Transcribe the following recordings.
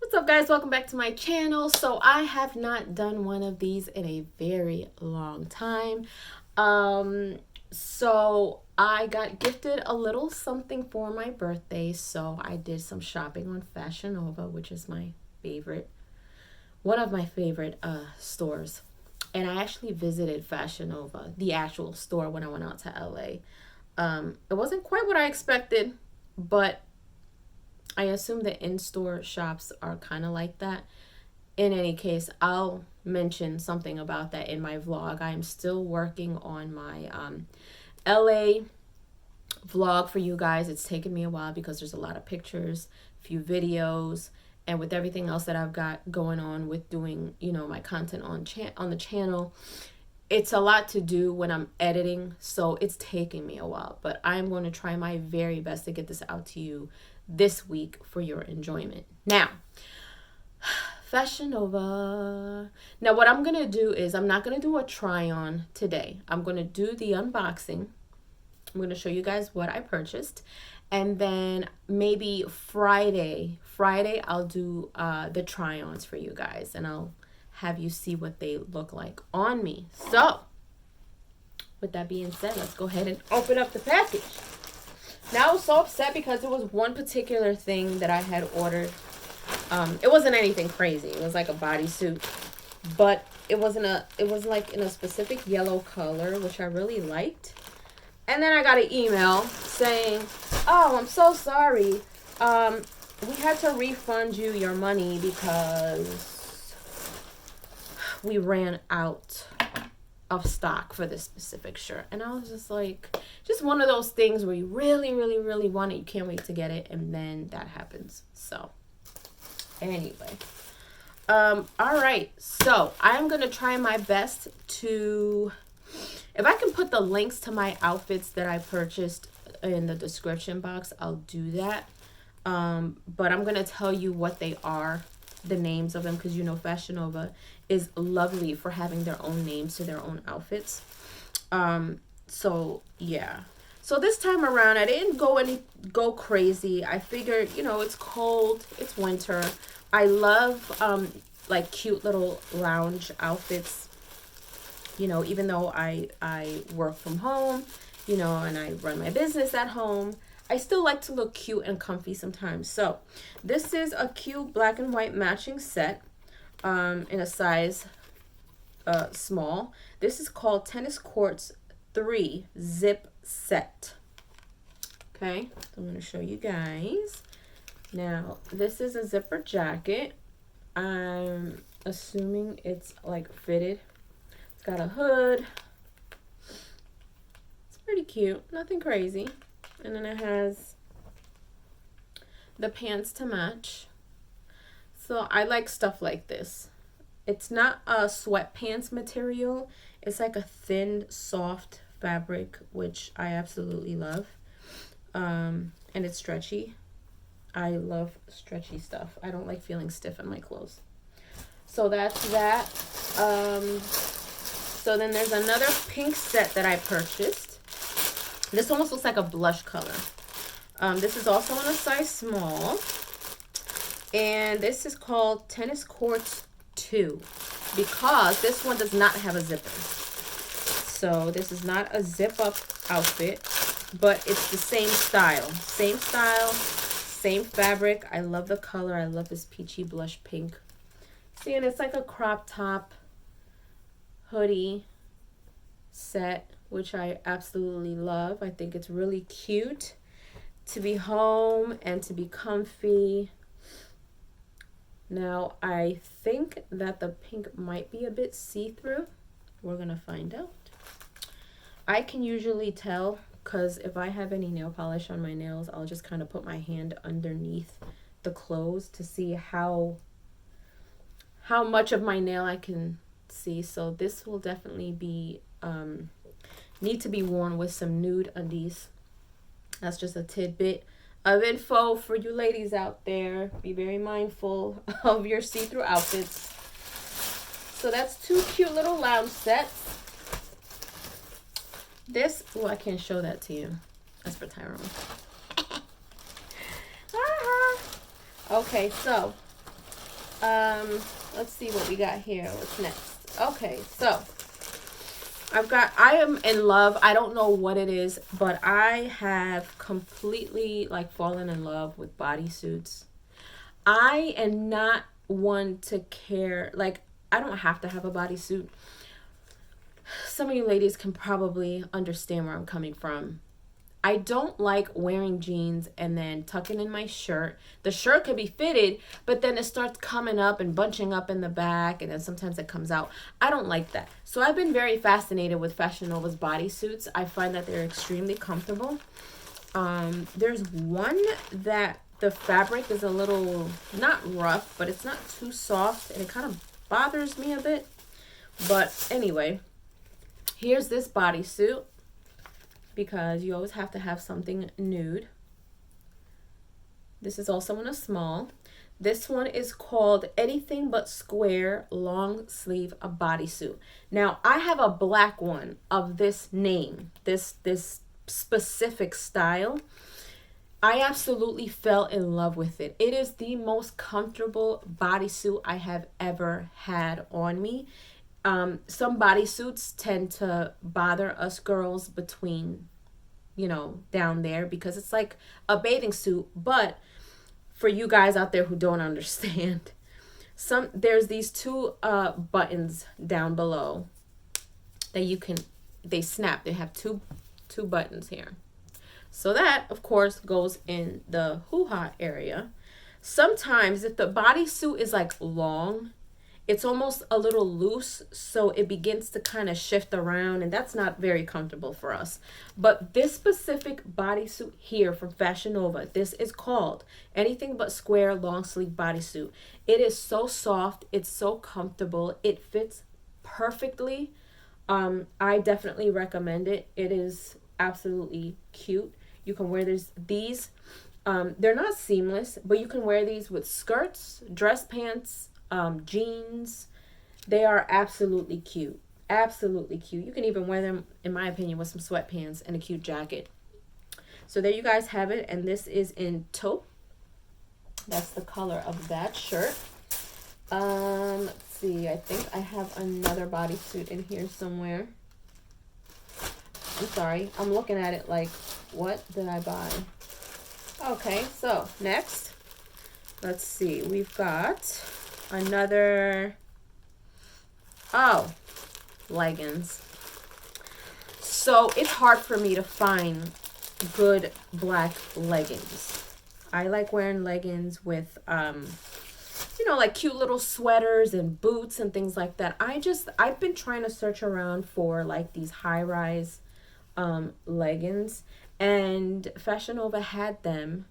What's up, guys? Welcome back to my channel. So I have not done one of these in a very long time. So I got gifted a little something for my birthday, so I did some shopping on Fashion Nova, which is my favorite, one of my favorite stores. And I actually visited Fashion Nova, the actual store, when I went out to LA. It wasn't quite what I expected, but I assume the in-store shops are kind of like that. In any case, I'll mention something about that in my vlog. I am still working on my LA vlog for you guys. It's taken me a while because there's a lot of pictures, a few videos, and with everything else that I've got going on with doing, my content on the channel, it's a lot to do when I'm editing, so it's taking me a while. But I'm going to try my very best to get this out to you this week for your enjoyment. Now, Fashion Nova. Now, what I'm going to do is I'm not going to do a try-on today. I'm going to do the unboxing. I'm going to show you guys what I purchased. And then maybe Friday I'll do the try-ons for you guys. And I'll have you see what they look like on me. So, with that being said, let's go ahead and open up the package. Now I was so upset because there was one particular thing that I had ordered. It wasn't anything crazy. It was like a bodysuit, but it was like in a specific yellow color, which I really liked. And then I got an email saying, "Oh, I'm so sorry. We had to refund you your money because we ran out of stock for this specific shirt." And I was just like, just one of those things where you really, really, really want it. You can't wait to get it. And then that happens. So anyway, all right. So I'm going to try my best to, if I can put the links to my outfits that I purchased in the description box, I'll do that. But I'm going to tell you what they are, the names of them, because Fashion Nova is lovely for having their own names to their own outfits. So yeah. So this time around, I didn't go crazy. I figured, it's cold, it's winter. I love like cute little lounge outfits. Even though I work from home, and I run my business at home, I still like to look cute and comfy sometimes. So this is a cute black and white matching set in a size small. This is called Tennis Courts 3 Zip Set. Okay, so I'm going to show you guys. Now, this is a zipper jacket. I'm assuming it's like fitted. It's got a hood. It's pretty cute. Nothing crazy. And then it has the pants to match. So I like stuff like this. It's not a sweatpants material. It's like a thin, soft fabric, which I absolutely love. And it's stretchy. I love stretchy stuff. I don't like feeling stiff in my clothes. So that's that. So then there's another pink set that I purchased. This almost looks like a blush color. This is also in a size small. And this is called Tennis Courts 2 because this one does not have a zipper. So this is not a zip-up outfit, but it's the same style. Same style, same fabric. I love the color. I love this peachy blush pink. See, and it's like a crop top hoodie set, which I absolutely love. I think it's really cute to be home and to be comfy. Now, I think that the pink might be a bit see-through. We're going to find out. I can usually tell because if I have any nail polish on my nails, I'll just kind of put my hand underneath the clothes to see how much of my nail I can see. So this will definitely be need to be worn with some nude undies. That's just a tidbit of info for you ladies out there. Be very mindful of your see-through outfits. So that's two cute little lounge sets. This, I can't show that to you. That's for Tyrone. Okay, so Let's see what we got here. What's next? Okay, so I am in love. I don't know what it is, but I have completely like fallen in love with bodysuits. I am not one to care. Like, I don't have to have a bodysuit. Some of you ladies can probably understand where I'm coming from. I don't like wearing jeans and then tucking in my shirt. The shirt could be fitted, but then it starts coming up and bunching up in the back, and then sometimes it comes out. I don't like that. So I've been very fascinated with Fashion Nova's bodysuits. I find that they're extremely comfortable. There's one that the fabric is a little, not rough, but it's not too soft, and it kind of bothers me a bit. But anyway, here's this bodysuit, because you always have to have something nude. This is also in a small. This one is called Anything But Square Long Sleeve a Bodysuit. Now, I have a black one of this name, this specific style. I absolutely fell in love with it. It is the most comfortable bodysuit I have ever had on me. Some bodysuits tend to bother us girls between, down there, because it's like a bathing suit. But for you guys out there who don't understand, there's these two buttons down below that they snap. They have two buttons here. So that, of course, goes in the hoo-ha area. Sometimes if the bodysuit is like long, it's almost a little loose, so it begins to kind of shift around, and that's not very comfortable for us. But this specific bodysuit here from Fashion Nova, this is called Anything But Square Long Sleeve Bodysuit. It is so soft. It's so comfortable. It fits perfectly. I definitely recommend it. It is absolutely cute. You can wear these. They're not seamless, but you can wear these with skirts, dress pants, jeans. They are absolutely cute. Absolutely cute. You can even wear them, in my opinion, with some sweatpants and a cute jacket. So there you guys have it, and this is in taupe. That's the color of that shirt. Let's see. I think I have another bodysuit in here somewhere. I'm sorry. I'm looking at it like, what did I buy? Okay, so next, let's see. We've got another, leggings. So it's hard for me to find good black leggings. I like wearing leggings with, like cute little sweaters and boots and things like that. I've been trying to search around for like these high-rise leggings, and Fashion Nova had them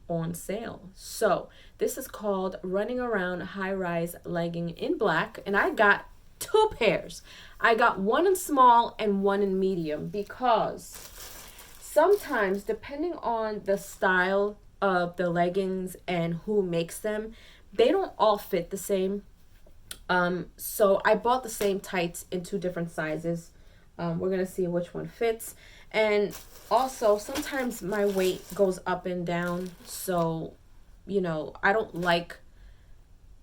on sale. So this is called Running Around High-Rise Legging in black, and I got 2 pairs. I got one in small and one in medium, because sometimes, depending on the style of the leggings and who makes them, they don't all fit the same. So I bought the same tights in 2 different sizes. We're gonna see which one fits. And also, sometimes my weight goes up and down, so I don't like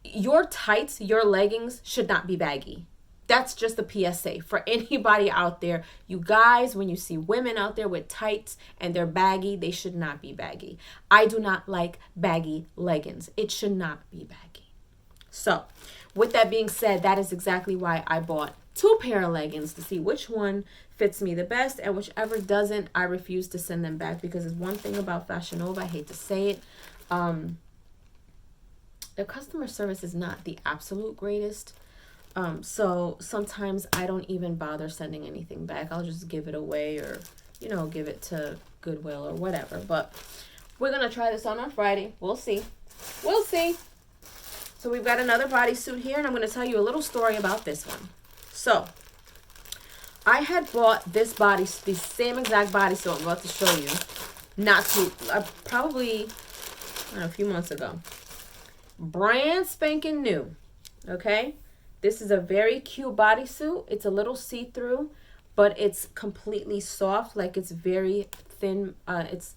your tights. Your leggings should not be baggy. That's just a PSA for anybody out there. You guys, when you see women out there with tights and they're baggy, they should not be baggy. I do not like baggy leggings. It should not be baggy. So with that being said, that is exactly why I bought 2 pair of leggings, to see which one fits me the best, and whichever doesn't, I refuse to send them back, because there's one thing about Fashion Nova, I hate to say it, their customer service is not the absolute greatest. So sometimes I don't even bother sending anything back. I'll just give it away, or give it to Goodwill or whatever. But we're gonna try this on Friday. We'll see. So we've got another bodysuit here, and I'm gonna tell you a little story about this one. So I had bought the same exact bodysuit I'm about to show you, probably a few months ago. Brand spanking new. Okay, this is a very cute bodysuit. It's a little see-through, but it's completely soft. Like, it's very thin. It's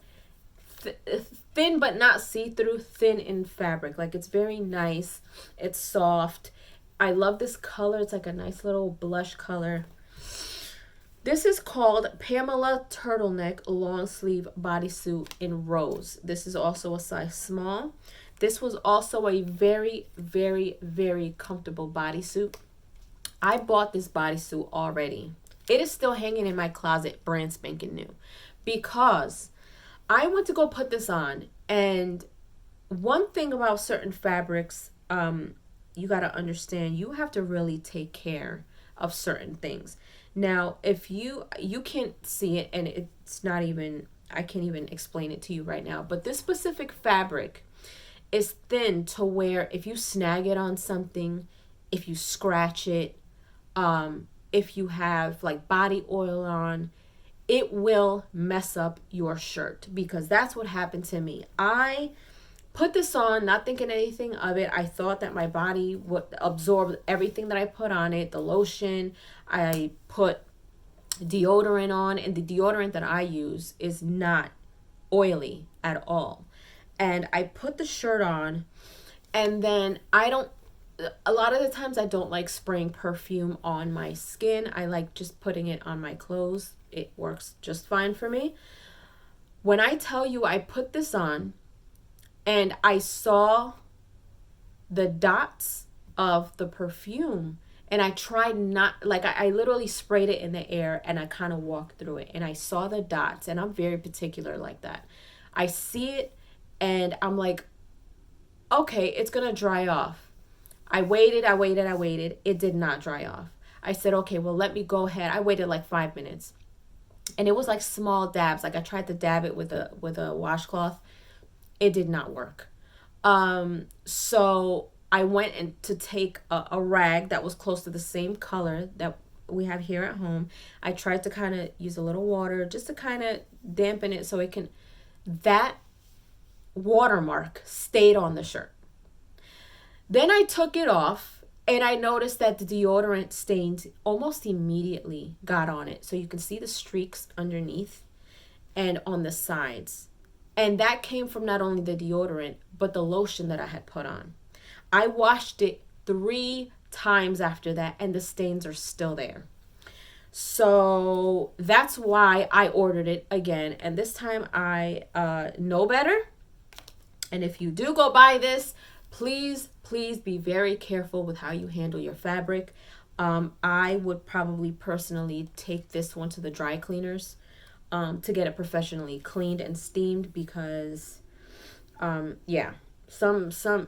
thin but not see-through, thin in fabric. Like, it's very nice. It's soft. I love this color. It's like a nice little blush color. This is called Pamela Turtleneck long sleeve bodysuit in rose. This is also a size small. This was also a very, very, very comfortable bodysuit. I bought this bodysuit already. It is still hanging in my closet, brand spanking new, because I went to go put this on, and one thing about certain fabrics, you got to understand, you have to really take care of certain things. Now, if you can't see it, and it's not even, I can't even explain it to you right now, but this specific fabric is thin to where if you snag it on something, if you scratch it, if you have like body oil on, it will mess up your shirt, because that's what happened to me. I put this on not thinking anything of it. I thought that my body would absorb everything that I put on it, the lotion. I put deodorant on, and the deodorant that I use is not oily at all. And I put the shirt on, and then a lot of the times I don't like spraying perfume on my skin. I like just putting it on my clothes. It works just fine for me. When I tell you, I put this on and I saw the dots of the perfume, and I tried not, like, I literally sprayed it in the air and I kind of walked through it, and I saw the dots, and I'm very particular like that. I see it and I'm like, okay, it's gonna dry off. I waited. It did not dry off. I said, okay, well, let me go ahead. I waited like 5 minutes, and it was like small dabs. Like, I tried to dab it with a washcloth. It did not work. So I went to take a rag that was close to the same color that we have here at home. I tried to kind of use a little water just to kind of dampen it so it can, that watermark stayed on the shirt. Then I took it off, and I noticed that the deodorant stains almost immediately got on it. So you can see the streaks underneath and on the sides. And that came from not only the deodorant, but the lotion that I had put on. I washed it 3 times after that, and the stains are still there. So that's why I ordered it again. And this time I know better. And if you do go buy this, please be very careful with how you handle your fabric. I would probably personally take this one to the dry cleaners to get it professionally cleaned and steamed, because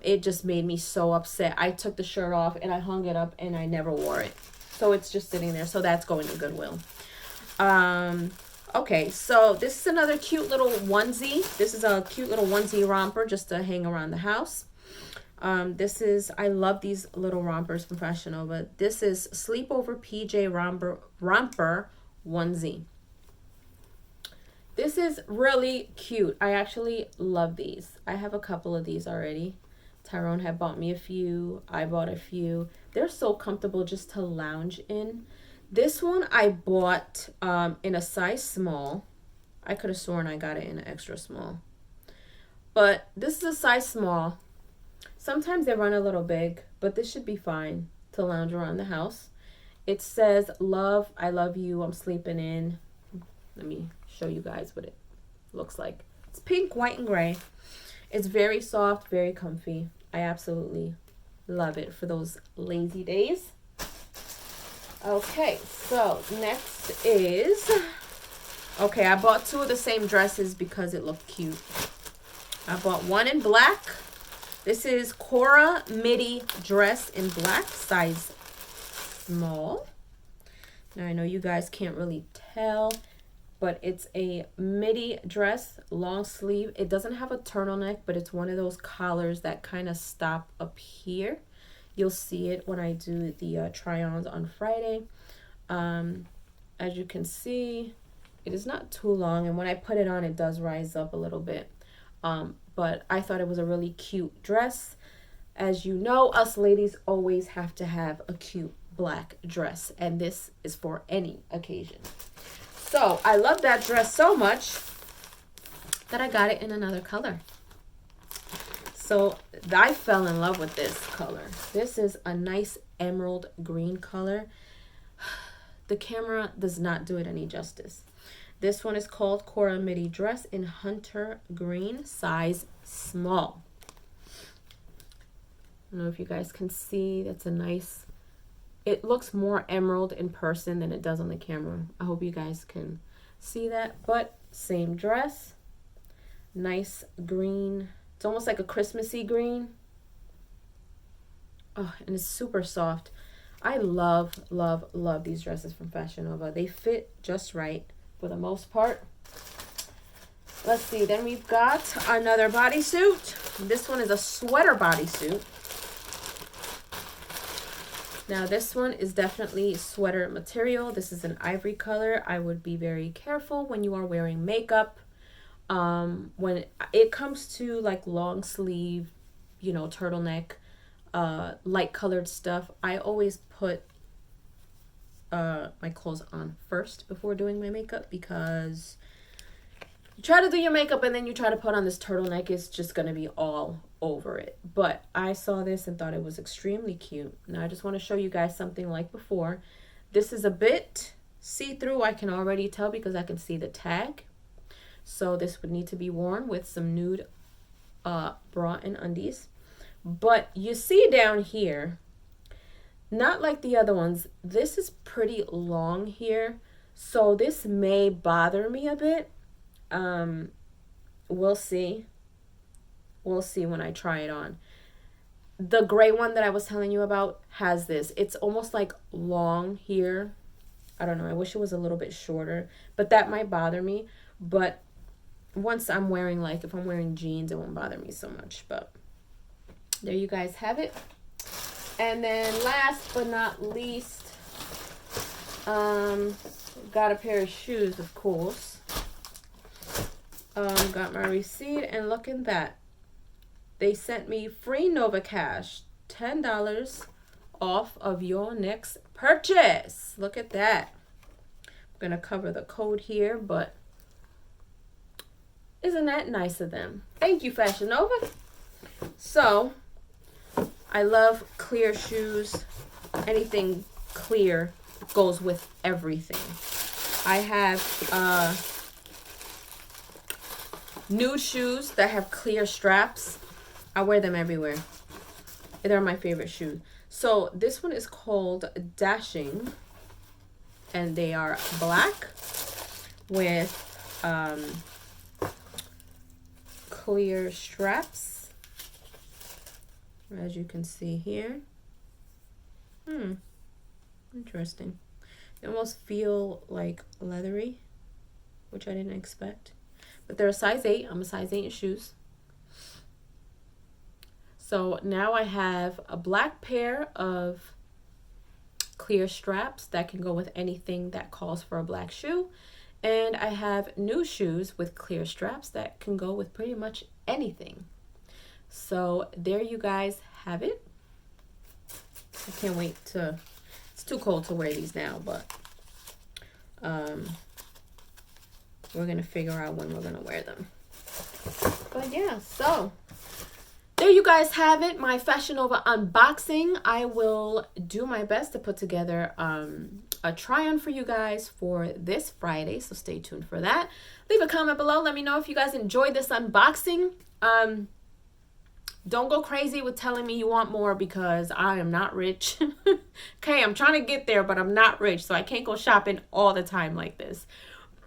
it just made me so upset. I took the shirt off and I hung it up and I never wore it. So it's just sitting there. So that's going to Goodwill. Okay, so this is another cute little onesie. This is a cute little onesie romper just to hang around the house. I love these little rompers from Fashion Nova. This is Sleepover PJ Romper Onesie. This is really cute. I actually love these. I have a couple of these already. Tyrone had bought me a few. I bought a few. They're so comfortable just to lounge in. This one I bought in a size small. I could have sworn I got it in an extra small. But this is a size small. Sometimes they run a little big, but this should be fine to lounge around the house. It says, "Love, I love you, I'm sleeping in." Let me show you guys what it looks like. It's pink, white, and gray. It's very soft, very comfy. I absolutely love it for those lazy days. Okay, so next is... Okay, I bought 2 of the same dresses because it looked cute. I bought one in black. This is Cora Midi dress in black, size small. Now, I know you guys can't really tell, but it's a midi dress, long sleeve. It doesn't have a turtleneck, but it's one of those collars that kind of stop up here. You'll see it when I do the try-ons on Friday. As you can see, it is not too long, and when I put it on, it does rise up a little bit. But I thought it was a really cute dress. As you know, us ladies always have to have a cute black dress, and this is for any occasion. So I love that dress so much. that I got it in another color. So I fell in love with this color. This is a nice emerald green color. The camera does not do it any justice. This one is called Cora Midi Dress in Hunter Green, size small. I don't know if you guys can see. That's a nice, it looks more emerald in person than it does on the camera. I hope you guys can see that. But same dress, nice green. It's almost like a Christmassy green. Oh, and it's super soft. I love, love, love these dresses from Fashion Nova. They fit just right for the most part. Let's see. Then we've got another bodysuit. This one is a sweater bodysuit. Now this one is definitely sweater material. This is an ivory color. I would be very careful when you are wearing makeup. When it comes to like long sleeve, you know, turtleneck, light colored stuff, I always put my clothes on first before doing my makeup, because you try to do your makeup and then you try to put on this turtleneck, it's just going to be all over it. But I saw this and thought it was extremely cute. Now I just want to show you guys something like before. This is a bit see-through, I can already tell, because I can see the tag. So this would need to be worn with some nude bra and undies. But you see down here, not like the other ones, this is pretty long here. So this may bother me a bit. We'll see. We'll see when I try it on. The gray one that I was telling you about has this. It's almost like long here. I don't know. I wish it was a little bit shorter, but that might bother me. But once I'm wearing, like, if I'm wearing jeans, it won't bother me so much. But there you guys have it. And then last but not least, got a pair of shoes, of course. Got my receipt, and look at that. They sent me free Nova Cash, $10 off of your next purchase. Look at that. I'm going to cover the code here, but isn't that nice of them? Thank you, Fashion Nova. So, I love clear shoes. Anything clear goes with everything. I have nude shoes that have clear straps. I wear them everywhere. They're my favorite shoes. So this one is called Dashing, and they are black with clear straps, as you can see here. Interesting. They almost feel like leathery, which I didn't expect. But they're a size 8. I'm a size 8 in shoes. So now I have a black pair of clear straps that can go with anything that calls for a black shoe. And I have new shoes with clear straps that can go with pretty much anything. So there you guys have it. I can't wait to, it's too cold to wear these now, but we're going to figure out when we're going to wear them. But yeah, so there you guys have it, my Fashion Nova unboxing. I will do my best to put together a try-on for you guys for this Friday, so stay tuned for that. Leave a comment below. Let me know if you guys enjoyed this unboxing. Don't go crazy with telling me you want more, because I am not rich. Okay, I'm trying to get there, but I'm not rich, so I can't go shopping all the time like this.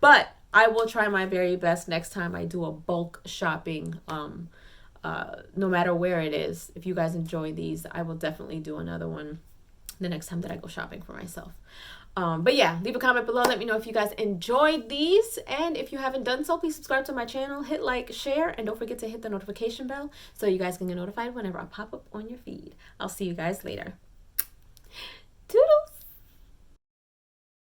But I will try my very best next time I do a bulk shopping, no matter where it is. If you guys enjoy these, I will definitely do another one the next time that I go shopping for myself. But yeah, leave a comment below. Let me know if you guys enjoyed these. And if you haven't done so, please subscribe to my channel, hit like, share, and don't forget to hit the notification bell so you guys can get notified whenever I pop up on your feed. I'll see you guys later. Toodles!